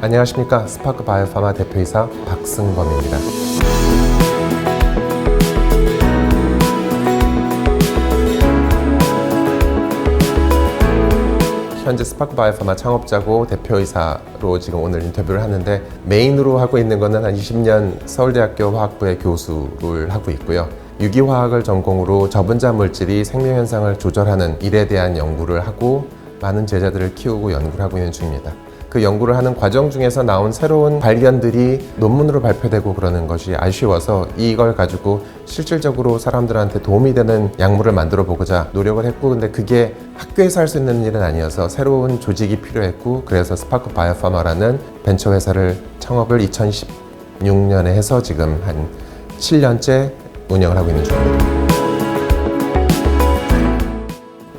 안녕하십니까. 스파크 바이오파마 대표이사 박승범입니다. 현재 스파크 바이오파마 창업자고 대표이사로 지금 오늘 인터뷰를 하는데, 메인으로 하고 있는 거는 한 20년 서울대학교 화학부의 교수를 하고 있고요. 유기화학을 전공으로 저분자 물질이 생명현상을 조절하는 일에 대한 연구를 하고 많은 제자들을 키우고 연구를 하고 있는 중입니다. 그 연구를 하는 과정 중에서 나온 새로운 발견들이 논문으로 발표되고 그러는 것이 아쉬워서 이걸 가지고 실질적으로 사람들한테 도움이 되는 약물을 만들어 보고자 노력을 했고, 근데 그게 학교에서 할 수 있는 일은 아니어서 새로운 조직이 필요했고, 그래서 스파크 바이오파마라는 벤처 회사를 창업을 2016년에 해서 지금 한 7년째 운영을 하고 있는 중입니다.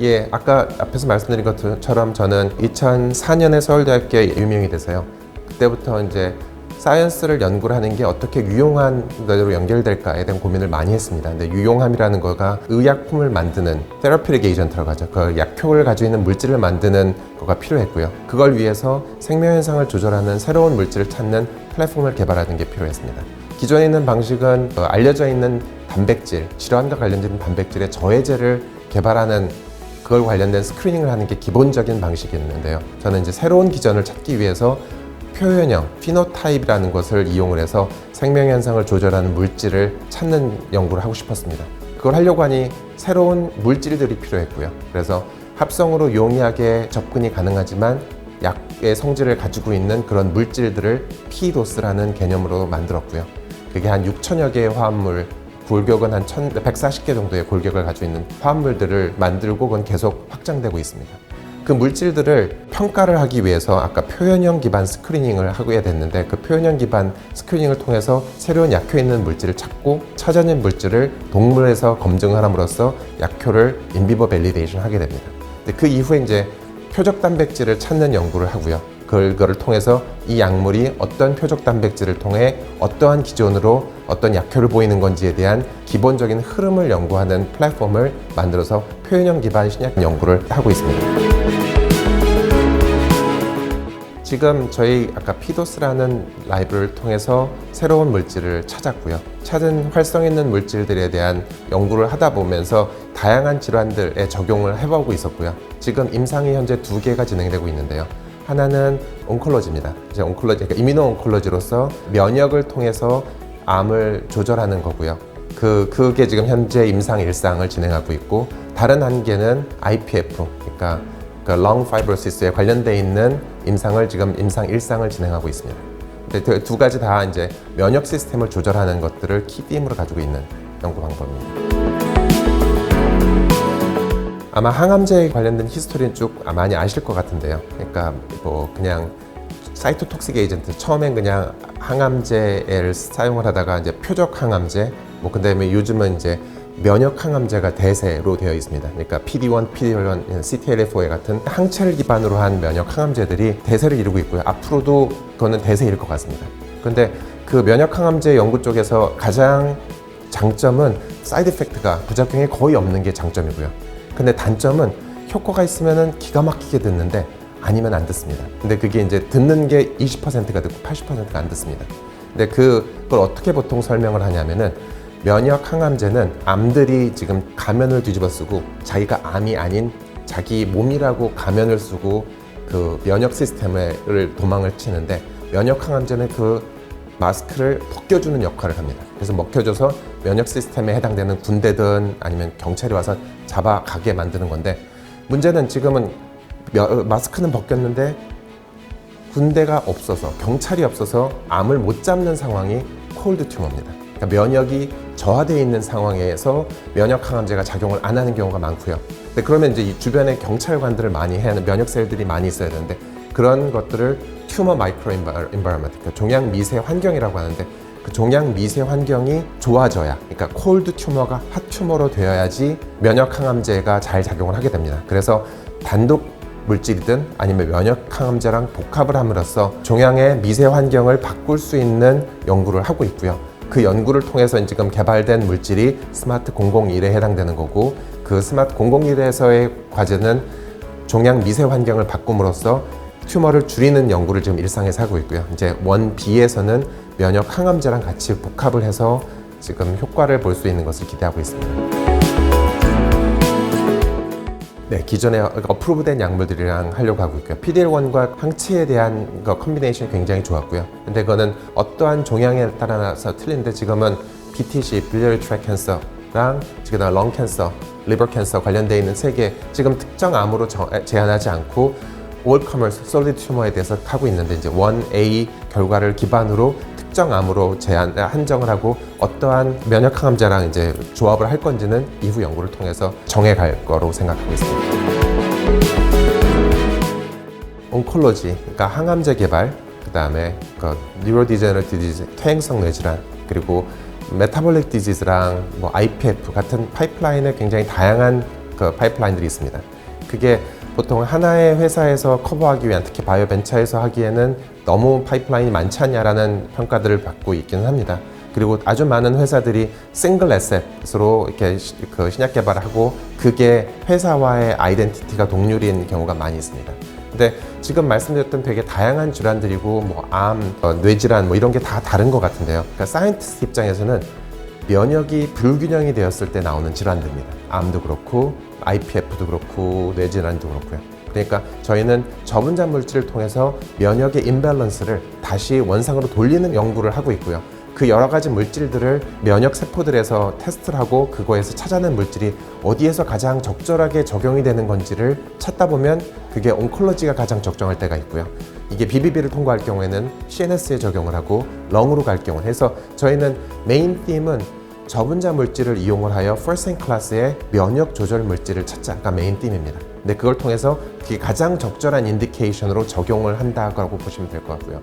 예, 아까 앞에서 말씀드린 것처럼 저는 2004년에 서울대학교에 임용이 돼서요. 그때부터 이제 사이언스를 연구를 하는 게 어떻게 유용한 것으로 연결될까에 대한 고민을 많이 했습니다. 근데 유용함이라는 거가 의약품을 만드는 테라피틱 에이전트라고 하죠. 그 약효를 가지고 있는 물질을 만드는 거가 필요했고요. 그걸 위해서 생명현상을 조절하는 새로운 물질을 찾는 플랫폼을 개발하는 게 필요했습니다. 기존에 있는 방식은 알려져 있는 단백질, 질환과 관련된 단백질의 저해제를 개발하는 그걸 관련된 스크리닝을 하는 게 기본적인 방식이었는데요. 저는 이제 새로운 기전을 찾기 위해서 표현형, 피노타입이라는 것을 이용을 해서 생명현상을 조절하는 물질을 찾는 연구를 하고 싶었습니다. 그걸 하려고 하니 새로운 물질들이 필요했고요. 그래서 합성으로 용이하게 접근이 가능하지만 약의 성질을 가지고 있는 그런 물질들을 PDOS라는 개념으로 만들었고요. 그게 한 6천여 개의 화합물, 골격은 한 140개 정도의 골격을 가지고 있는 화합물들을 만들고 그건 계속 확장되고 있습니다. 그 물질들을 평가를 하기 위해서 아까 표현형 기반 스크리닝을 하게 됐는데, 그 표현형 기반 스크리닝을 통해서 새로운 약효 있는 물질을 찾고 찾아낸 물질을 동물에서 검증을 함으로써 약효를 인비버 밸리데이션 하게 됩니다. 근데 그 이후에 이제 표적 단백질을 찾는 연구를 하고요. 그거를 통해서 이 약물이 어떤 표적 단백질을 통해 어떠한 기전으로 어떤 약효를 보이는 건지에 대한 기본적인 흐름을 연구하는 플랫폼을 만들어서 표현형 기반 신약 연구를 하고 있습니다. 지금 저희 아까 PDOS라는 라이브러리를 통해서 새로운 물질을 찾았고요. 찾은 활성 있는 물질들에 대한 연구를 하다 보면서 다양한 질환들에 적용을 해보고 있었고요. 지금 임상이 현재 2개가 진행되고 있는데요. 하나는 온콜로지입니다. 이제 온콜로지, 그러니까 이뮤노 온콜로지로서 면역을 통해서 암을 조절하는 거고요. 그게 지금 현재 임상 1상을 진행하고 있고, 다른 한 개는 IPF, 그러니까 lung fibrosis에 관련돼 있는 임상을 지금 임상 1상을 진행하고 있습니다. 근데 2가지 다 이제 면역 시스템을 조절하는 것들을 키팀으로 가지고 있는 연구 방법입니다. 아마 항암제에 관련된 히스토리는 쭉 많이 아실 것 같은데요. 그러니까 뭐 그냥 사이토톡식 에이전트, 처음엔 그냥 항암제를 사용을 하다가 이제 표적 항암제, 뭐 그다음에 요즘은 이제 면역 항암제가 대세로 되어 있습니다. 그러니까 PD-1, PD-L1, CTLA-4 같은 항체를 기반으로 한 면역 항암제들이 대세를 이루고 있고요. 앞으로도 그거는 대세일 것 같습니다. 그런데 그 면역 항암제 연구 쪽에서 가장 장점은 사이드 이펙트가, 부작용이 거의 없는 게 장점이고요. 근데 단점은 효과가 있으면 기가 막히게 듣는데 아니면 안 듣습니다. 근데 그게 이제 듣는 게 20%가 듣고 80%가 안 듣습니다. 근데 그걸 어떻게 보통 설명을 하냐면은, 면역 항암제는 암들이 지금 가면을 뒤집어 쓰고 자기가 암이 아닌 자기 몸이라고 가면을 쓰고 그 면역 시스템을 도망을 치는데, 면역 항암제는 그 마스크를 벗겨주는 역할을 합니다. 그래서 먹혀줘서 면역 시스템에 해당되는 군대든 아니면 경찰이 와서 잡아가게 만드는 건데, 문제는 지금은 마스크는 벗겼는데 군대가 없어서, 경찰이 없어서 암을 못 잡는 상황이 콜드 튜머입니다. 그러니까 면역이 저하되어 있는 상황에서 면역 항암제가 작용을 안 하는 경우가 많고요. 근데 그러면 이제 이 주변에 경찰관들을 많이 해야 하는 면역 셀들이 많이 있어야 되는데, 그런 것들을 튜머 마이크로 인바이러먼트, 그러니까 종양 미세 환경이라고 하는데, 그 종양 미세 환경이 좋아져야, 그러니까 콜드 튜머가 핫 튜머로 되어야지 면역 항암제가 잘 작용을 하게 됩니다. 그래서 단독 물질이든 아니면 면역 항암제랑 복합을 함으로써 종양의 미세 환경을 바꿀 수 있는 연구를 하고 있고요. 그 연구를 통해서 지금 개발된 물질이 스마트 001에 해당되는 거고, 그 스마트 001에서의 과제는 종양 미세 환경을 바꿈으로써 튜머를 줄이는 연구를 지금 일상에서 하고 있고요. 이제 1B에서는 면역 항암제랑 같이 복합을 해서 지금 효과를 볼 수 있는 것을 기대하고 있습니다. 네, 기존에 어프로브된 약물들이랑 하려고 하고 있고요. PD-L1과 항체에 대한 컨비네이션이 굉장히 좋았고요. 근데 그거는 어떠한 종양에 따라서 틀린데 지금은 BTC, biliary tract cancer랑 지금 런 캔서, 리버 캔서 관련되어 있는 세 개 지금 특정 암으로 제한하지 않고 all comers, solid tumor에 대해서 하고 있는데 이제 1A 결과를 기반으로 특정 암으로 한정을 하고 어떠한 면역 항암제랑 이제 조합을 할 건지는 이후 연구를 통해서 정해갈 거로 생각하고 있습니다. 온콜로지, 그러니까 항암제 개발, 그 다음에 뉴로디제너티브 디지즈, 퇴행성 뇌질환, 그리고 메타볼릭 디지즈랑 IPF 같은 파이프라인에 굉장히 다양한 파이프라인들이 있습니다. 그게 보통 하나의 회사에서 커버하기 위한, 특히 바이오 벤처에서 하기에는 너무 파이프라인이 많지 않냐라는 평가들을 받고 있기는 합니다. 그리고 아주 많은 회사들이 싱글 에셋으로 이렇게 신약 개발을 하고 그게 회사와의 아이덴티티가 동률인 경우가 많이 있습니다. 근데 지금 말씀드렸던 되게 다양한 질환들이고 암, 뇌질환 이런 게 다 다른 것 같은데요. 그러니까 사이언티스트 입장에서는 면역이 불균형이 되었을 때 나오는 질환들입니다. 암도 그렇고 IPF도 그렇고 뇌질환도 그렇고요. 그러니까 저희는 저분자 물질을 통해서 면역의 임밸런스를 다시 원상으로 돌리는 연구를 하고 있고요. 그 여러 가지 물질들을 면역 세포들에서 테스트를 하고 그거에서 찾아낸 물질이 어디에서 가장 적절하게 적용이 되는 건지를 찾다 보면 그게 온콜로지가 가장 적정할 때가 있고요. 이게 BBB를 통과할 경우에는 CNS에 적용을 하고 렁으로 갈 경우 해서 저희는 메인 팀은 저분자 물질을 이용을 하여 first in class의 면역 조절 물질을 찾자가 메인 팀입니다. 근데 그걸 통해서 그게 가장 적절한 인디케이션으로 적용을 한다고 보시면 될 것 같고요.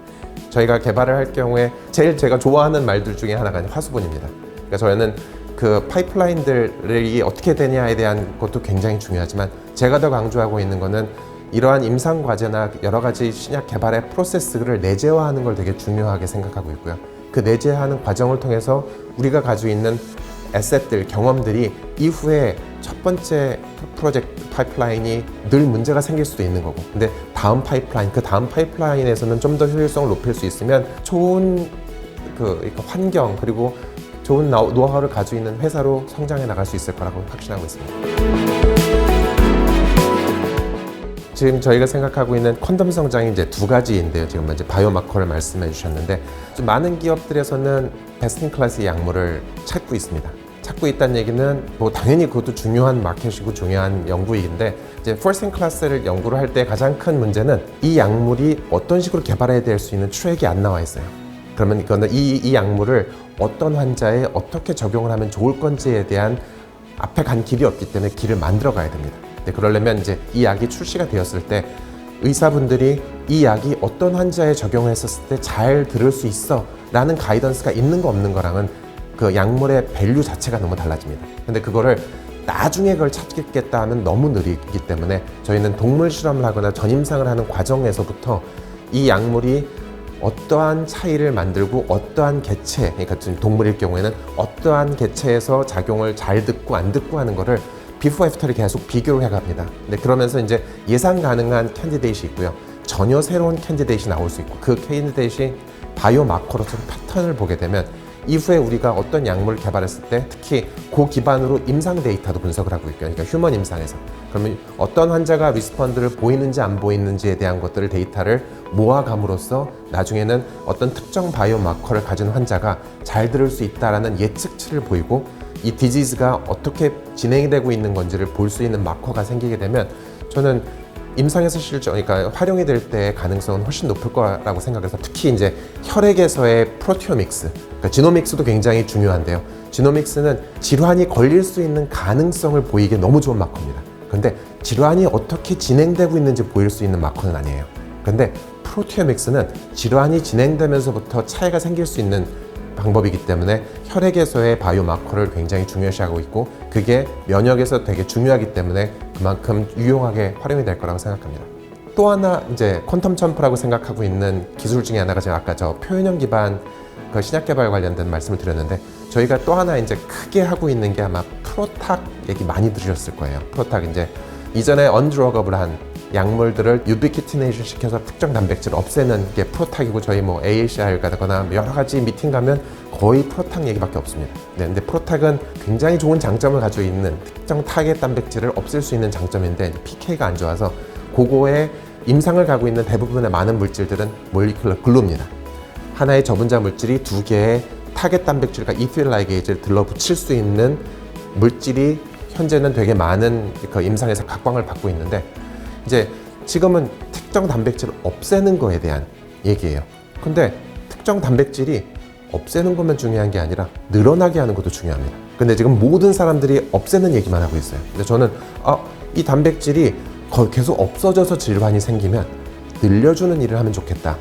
저희가 개발을 할 경우에 제일 제가 좋아하는 말들 중에 하나가 화수분입니다. 그러니까 저희는 그 파이프라인들이 어떻게 되냐에 대한 것도 굉장히 중요하지만 제가 더 강조하고 있는 거는 이러한 임상 과제나 여러 가지 신약 개발의 프로세스를 내재화하는 걸 되게 중요하게 생각하고 있고요. 그 내재하는 과정을 통해서 우리가 가지고 있는 에셋들, 경험들이 이후에 첫 번째 프로젝트 파이프라인이 늘 문제가 생길 수도 있는 거고 근데 다음 파이프라인, 그 다음 파이프라인에서는 좀 더 효율성을 높일 수 있으면 좋은 환경 그리고 좋은 노하우를 가지고 있는 회사로 성장해 나갈 수 있을 거라고 확신하고 있습니다. 지금 저희가 생각하고 있는 퀀텀 성장이 이제 두 가지인데요. 지금 먼저 바이오마커를 말씀해 주셨는데 좀 많은 기업들에서는 베스트 인 클래스의 약물을 찾고 있습니다. 찾고 있다는 얘기는 당연히 그것도 중요한 마켓이고 중요한 연구인데 이제 퍼스트 인 클래스를 연구를 할 때 가장 큰 문제는 이 약물이 어떤 식으로 개발해야 될 수 있는 트랙이 안 나와 있어요. 그러면 이거는 이 약물을 어떤 환자에 어떻게 적용을 하면 좋을 건지에 대한 앞에 간 길이 없기 때문에 길을 만들어 가야 됩니다. 그러려면 이제 이 약이 출시가 되었을 때 의사분들이 이 약이 어떤 환자에 적용을 했었을 때 잘 들을 수 있어 라는 가이던스가 있는 거 없는 거랑은 그 약물의 밸류 자체가 너무 달라집니다. 근데 그거를 나중에 그걸 찾겠다 하면 너무 느리기 때문에 저희는 동물 실험을 하거나 전임상을 하는 과정에서부터 이 약물이 어떠한 차이를 만들고 어떠한 개체, 그러니까 동물일 경우에는 어떠한 개체에서 작용을 잘 듣고 안 듣고 하는 거를 비포 애프터를 계속 비교를 해갑니다. 근데 그러면서 이제 예상 가능한 캔디데이트이 있고요. 전혀 새로운 캔디데이트이 나올 수 있고 그 캔디데이트이 바이오마커로서 패턴을 보게 되면 이후에 우리가 어떤 약물을 개발했을 때 특히 그 기반으로 임상 데이터도 분석을 하고 있고요. 그러니까 휴먼 임상에서. 그러면 어떤 환자가 리스폰드를 보이는지 안 보이는지에 대한 것들을 데이터를 모아감으로써 나중에는 어떤 특정 바이오마커를 가진 환자가 잘 들을 수 있다라는 예측치를 보이고 이 디지즈가 어떻게 진행이 되고 있는 건지를 볼 수 있는 마커가 생기게 되면 저는 임상에서 그러니까 활용이 될 때의 가능성은 훨씬 높을 거라고 생각해서 특히 이제 혈액에서의 프로티오믹스, 그러니까 지노믹스도 굉장히 중요한데요. 지노믹스는 질환이 걸릴 수 있는 가능성을 보이게 너무 좋은 마커입니다. 그런데 질환이 어떻게 진행되고 있는지 보일 수 있는 마커는 아니에요. 그런데 프로티오믹스는 질환이 진행되면서부터 차이가 생길 수 있는 방법이기 때문에 혈액에서의 바이오마커를 굉장히 중요시하고 있고 그게 면역에서 되게 중요하기 때문에 그만큼 유용하게 활용이 될 거라고 생각합니다. 또 하나 이제 퀀텀 점프라고 생각하고 있는 기술 중에 하나가 제가 아까 저 표현형 기반 그 신약 개발 관련된 말씀을 드렸는데 저희가 또 하나 이제 크게 하고 있는 게 아마 프로탁 얘기 많이 들으셨을 거예요. 프로탁 이제 이전에 언드러거블한 약물들을 유비키티네이션 시켜서 특정 단백질을 없애는 게 프로탁이고, 저희 뭐 AACR 가거나 여러 가지 미팅 가면 거의 프로탁 얘기밖에 없습니다. 네, 근데 프로탁은 굉장히 좋은 장점을 가지고 있는 특정 타겟 단백질을 없앨 수 있는 장점인데 PK가 안 좋아서 그거에 임상을 가고 있는 대부분의 많은 물질들은 몰리큘러 글루입니다. 하나의 저분자 물질이 두 개의 타겟 단백질과 이틸 라이게이즈를 들러붙일 수 있는 물질이 현재는 되게 많은 그 임상에서 각광을 받고 있는데, 이제 지금은 특정 단백질을 없애는 거에 대한 얘기예요. 근데 특정 단백질이 없애는 것만 중요한 게 아니라 늘어나게 하는 것도 중요합니다. 근데 지금 모든 사람들이 없애는 얘기만 하고 있어요. 근데 저는 이 단백질이 계속 없어져서 질환이 생기면 늘려주는 일을 하면 좋겠다.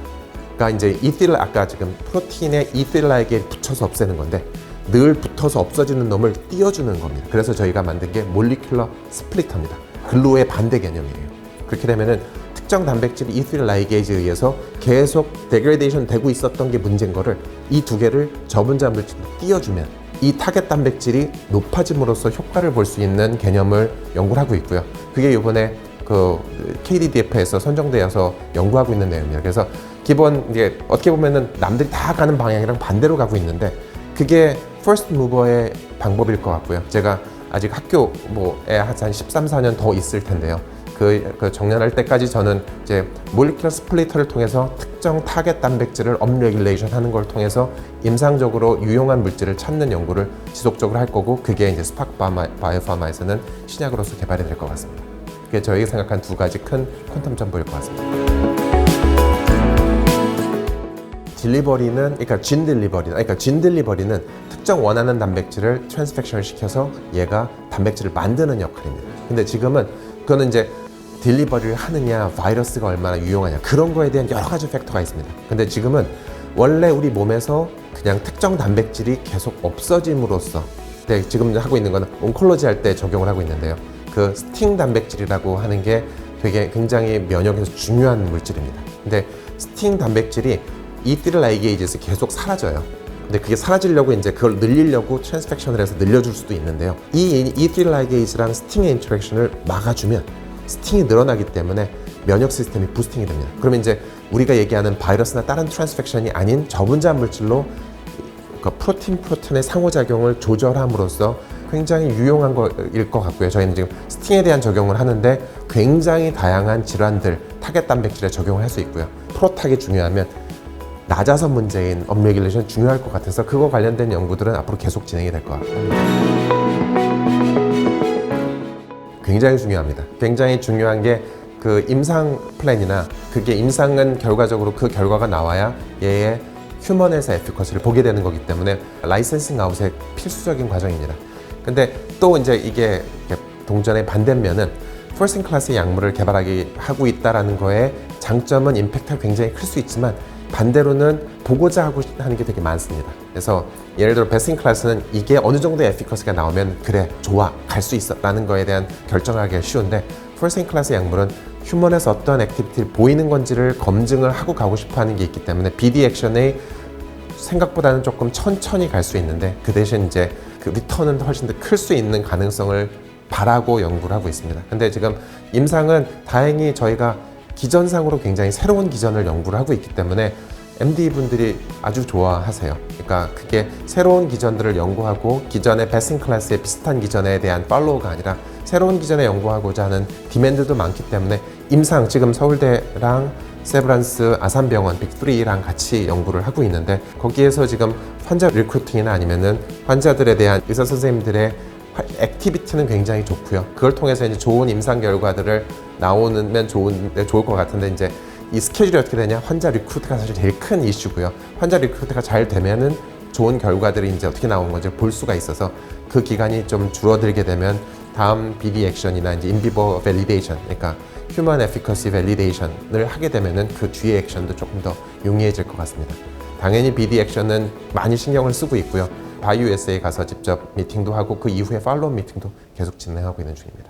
그러니까 이제 아까 지금 프로틴에 이틸라에게 붙여서 없애는 건데, 늘 붙어서 없어지는 놈을 띄워주는 겁니다. 그래서 저희가 만든 게 몰리큘러 스플리터입니다. 글루의 반대 개념이에요. 그렇게 되면은 특정 단백질이 이틸 라이게이즈에 의해서 계속 데그레이션 되고 있었던 게 문제인 거를 이 두 개를 저분자 물질로 띄워주면 이 타겟 단백질이 높아짐으로써 효과를 볼 수 있는 개념을 연구를 하고 있고요. 그게 이번에 그 KDDF에서 선정되어서 연구하고 있는 내용이에요. 그래서 기본 이제 어떻게 보면은 남들이 다 가는 방향이랑 반대로 가고 있는데, 그게 퍼스트 무버의 방법일 것 같고요. 제가 아직 학교에 한 13, 14년 더 있을 텐데요. 그 정년할 때까지 저는 이제 몰리큘러 스플리터를 통해서 특정 타겟 단백질을 업레귤레이션 하는 걸 통해서 임상적으로 유용한 물질을 찾는 연구를 지속적으로 할 거고, 그게 이제 스파크 바이오파마에서는 신약으로서 개발이 될 것 같습니다. 그게 저희가 생각한 두 가지 큰 퀀텀 점프일 것 같습니다. 딜리버리는, 그러니까 진 딜리버리는 특정 원하는 단백질을 트랜스펙션을 시켜서 얘가 단백질을 만드는 역할입니다. 근데 지금은 그거는 이제 딜리버리를 하느냐, 바이러스가 얼마나 유용하냐, 그런 거에 대한 여러 가지 팩터가 있습니다. 근데 지금은 원래 우리 몸에서 그냥 특정 단백질이 계속 없어짐으로써, 지금 하고 있는 거는 온콜로지 할 때 적용을 하고 있는데요. 그 스팅 단백질이라고 하는 게 되게 굉장히 면역에서 중요한 물질입니다. 근데 스팅 단백질이 이틸 라이게이즈에서 계속 사라져요. 근데 그게 사라지려고 이제 그걸 늘리려고 트랜스펙션을 해서 늘려줄 수도 있는데요. 이 이틸 라이게이즈랑 스팅의 인터랙션을 막아주면 스팅이 늘어나기 때문에 면역 시스템이 부스팅이 됩니다. 그러면 이제 우리가 얘기하는 바이러스나 다른 트랜스펙션이 아닌 저분자 물질로 그 프로틴의 상호작용을 조절함으로써 굉장히 유용한 거일 것 같고요. 저희는 지금 스팅에 대한 적용을 하는데 굉장히 다양한 질환들, 타겟 단백질에 적용을 할 수 있고요. 프로탁이 중요하면 낮아서 문제인 업레귤레이션 중요할 것 같아서 그거 관련된 연구들은 앞으로 계속 진행이 될 것 같고, 굉장히 중요합니다. 굉장히 중요한 게 그 임상 플랜이나, 그게 임상은 결과적으로 그 결과가 나와야 얘의 휴먼에서 에피커시를 보게 되는 거기 때문에 라이센싱 아웃의 필수적인 과정입니다. 근데 또 이제 이게 동전의 반대면은 퍼스트 인 클래스 약물을 하고 있다라는 거에 장점은 임팩트가 굉장히 클 수 있지만, 반대로는 보고자 하는 게 되게 많습니다. 그래서 예를 들어 베스트 인 클래스는 이게 어느 정도의 에피커시가 나오면 그래, 좋아, 갈 수 있어 라는 거에 대한 결정을 하기가 쉬운데, 퍼스트 인 클래스 약물은 휴먼에서 어떤 액티비티를 보이는 건지를 검증을 하고 가고 싶어 하는 게 있기 때문에 BD 액션의 생각보다는 조금 천천히 갈 수 있는데, 그 대신 이제 그 리턴은 훨씬 더 클 수 있는 가능성을 바라고 연구를 하고 있습니다. 근데 지금 임상은 다행히 저희가 기전상으로 굉장히 새로운 기전을 연구를 하고 있기 때문에 MD 분들이 아주 좋아하세요. 그러니까 그게 새로운 기전들을 연구하고 기존의 베스트 인 클래스의 비슷한 기전에 대한 팔로우가 아니라 새로운 기전에 연구하고자 하는 디맨드도 많기 때문에 임상, 지금 서울대랑 세브란스 아산병원 빅3랑 같이 연구를 하고 있는데, 거기에서 지금 환자 리크루팅이나 아니면은 환자들에 대한 의사 선생님들의 액티비티는 굉장히 좋고요. 그걸 통해서 이제 좋은 임상 결과들을 나오면 좋을 것 같은데, 이제 이 스케줄이 어떻게 되냐, 환자 리크루트가 사실 제일 큰 이슈고요. 환자 리크루트가 잘 되면은 좋은 결과들이 이제 어떻게 나오는 건지 볼 수가 있어서, 그 기간이 좀 줄어들게 되면 다음 BD 액션이나 이제 인비버 밸리데이션, 그러니까 휴먼 에피커시 밸리데이션을 하게 되면은 그 뒤에 액션도 조금 더 용이해질 것 같습니다. 당연히 BD 액션은 많이 신경을 쓰고 있고요. 바이오 USA에 가서 직접 미팅도 하고 그 이후에 팔로우 미팅도 계속 진행하고 있는 중입니다.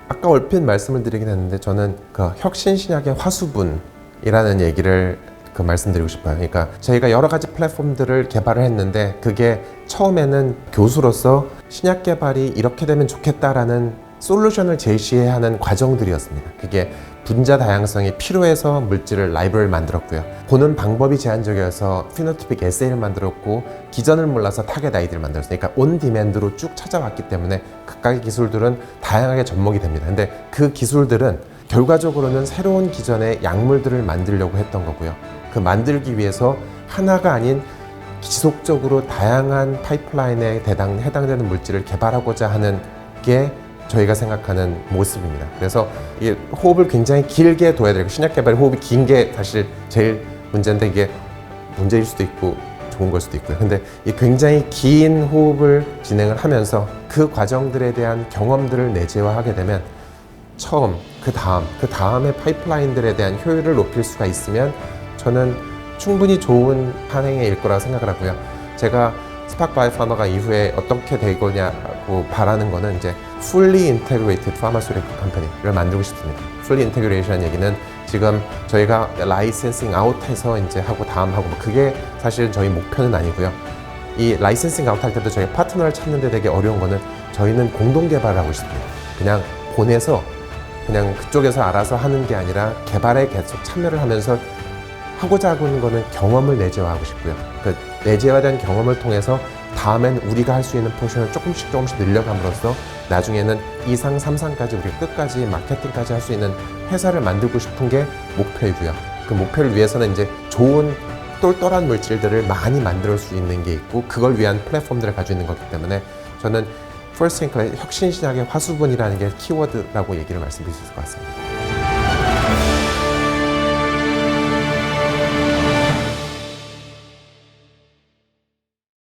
아까 얼핏 말씀을 드리긴 했는데, 저는 그 혁신신약의 화수분이라는 얘기를 말씀드리고 싶어요. 그러니까 저희가 여러 가지 플랫폼들을 개발을 했는데, 그게 처음에는 교수로서 신약 개발이 이렇게 되면 좋겠다라는 솔루션을 제시해야 하는 과정들이었습니다. 그게 분자 다양성이 필요해서 물질을 라이브러리를 만들었고요. 보는 방법이 제한적이어서 피노티픽 에세이를 만들었고 기전을 몰라서 타겟 아이디를 만들었어요. 그러니까 온 디맨드로 쭉 찾아왔기 때문에 각각의 기술들은 다양하게 접목이 됩니다. 근데 그 기술들은 결과적으로는 새로운 기전의 약물들을 만들려고 했던 거고요. 그 만들기 위해서 하나가 아닌 지속적으로 다양한 파이프라인에 해당되는 물질을 개발하고자 하는 게 저희가 생각하는 모습입니다. 그래서 이 호흡을 굉장히 길게 둬야 되고 신약 개발의 호흡이 긴 게 사실 제일 문제인데 이게 문제일 수도 있고 좋은 걸 수도 있고요. 근데 이 굉장히 긴 호흡을 진행을 하면서 그 과정들에 대한 경험들을 내재화하게 되면 처음, 그 다음에 파이프라인들에 대한 효율을 높일 수가 있으면 저는 충분히 좋은 한행일 거라고 생각을 하고요. 제가 스파크 바이오파마가 이후에 어떻게 될 거냐고 바라는 거는 이제 fully integrated pharmaceutical company를 만들고 싶습니다. fully integration이라는 얘기는 지금 저희가 라이센싱 아웃해서 이제 하고 다음 하고 그게 사실 저희 목표는 아니고요. 이 라이센싱 아웃 할 때도 저희 파트너를 찾는데 되게 어려운 거는 저희는 공동 개발을 하고 싶습니다. 그냥 보내서 그냥 그쪽에서 알아서 하는 게 아니라 개발에 계속 참여를 하면서 하고자 하는 거는 경험을 내재화하고 싶고요. 그 내재화된 경험을 통해서 다음엔 우리가 할 수 있는 포션을 조금씩 늘려감으로써 나중에는 2상, 3상까지 우리가 끝까지 마케팅까지 할 수 있는 회사를 만들고 싶은 게 목표이고요. 그 목표를 위해서는 이제 좋은 똘똘한 물질들을 많이 만들 수 있는 게 있고 그걸 위한 플랫폼들을 가지고 있는 거기 때문에 저는 퍼스트 인 클래스 혁신신약의 화수분이라는 게 키워드라고 얘기를 말씀드릴 수 있을 것 같습니다.